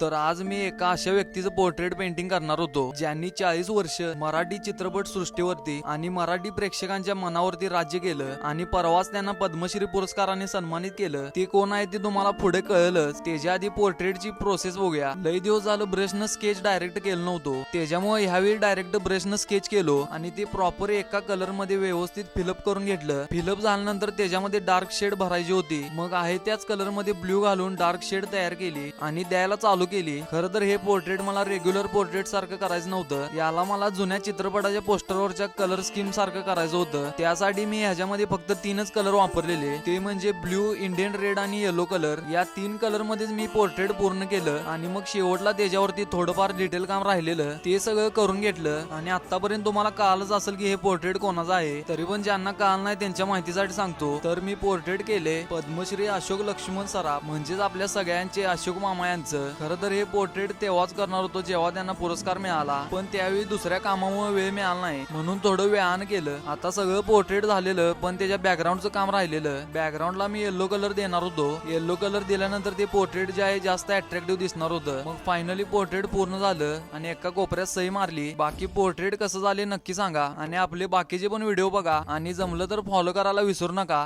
तर आज मी एका अशा व्यक्तीचं पोर्ट्रेट पेंटिंग करणार होतो ज्यांनी 40 वर्ष मराठी चित्रपट सृष्टीवरती आणि मराठी प्रेक्षकांच्या मनावरती राज्य केलं आणि परवाच त्यांना पद्मश्री पुरस्काराने सन्मानित केलं. ते कोण आहे ते तुम्हाला पुढे कळलंच. त्याच्या आधी पोर्ट्रेटची प्रोसेस बघूया. लई दिवस झालं ब्रशनं स्केच डायरेक्ट केलं नव्हतं, त्याच्यामुळे ह्यावेळी डायरेक्ट ब्रशनं स्केच केलो आणि ते प्रॉपर एका कलर मध्ये व्यवस्थित फिलअप करून घेतलं. फिलअप झाल्यानंतर त्याच्यामध्ये डार्क शेड भरायची होती. मग आहे त्याच कलर मध्ये ब्ल्यू घालून डार्क शेड तयार केली आणि द्यायला चालू केली. खरं तर हे पोर्ट्रेट मला रेग्युलर पोर्ट्रेट सारखं करायचं नव्हतं. याला मला जुन्या चित्रपटाच्या पोस्टरवरच्या कलर स्कीम सारखं करायचं होतं. त्यासाठी मी ह्याच्यामध्ये फक्त 3च कलर वापरलेले, ते म्हणजे ब्ल्यू, इंडियन रेड आणि येलो कलर. या 3 कलर मध्येच मी पोर्ट्रेट पूर्ण केलं आणि मग शेवटला त्याच्यावरती थोडंफार डिटेल काम राहिलेलं ते सगळं करून घेतलं. आणि आतापर्यंत तुम्हाला कळलंच असेल की हे पोर्ट्रेट कोणाचं आहे. तरी पण ज्यांना कळलं नाही त्यांच्या माहितीसाठी सांगतो. तर मी पोर्ट्रेट केले पद्मश्री अशोक लक्ष्मण सराफ, म्हणजेच आपल्या सगळ्यांचे अशोक मामा यांचं. खरं तर हे पोर्ट्रेट तेव्हाच करणार होतो जेव्हा त्यांना पुरस्कार मिळाला, पण त्यावेळी दुसऱ्या कामामुळे वेळ मिळाला नाही म्हणून थोडं वेळानं केलं. आता सगळं पोर्ट्रेट झालेलं, पण त्याच्या बॅकग्राऊंडचं काम राहिलेलं. बॅकग्राऊंडला मी येलो कलर देणार होतो. येलो कलर दिल्यानंतर ते पोर्ट्रेट जे आहे जास्त अट्रॅक्टिव्ह दिसणार होतं. मग फायनली पोर्ट्रेट पूर्ण झालं आणि एका कोपऱ्यात सही मारली. बाकी पोर्ट्रेट कसं झाले नक्की सांगा आणि आपले बाकीचे पण व्हिडिओ बघा आणि जमलं तर फॉलो करायला विसरू नका.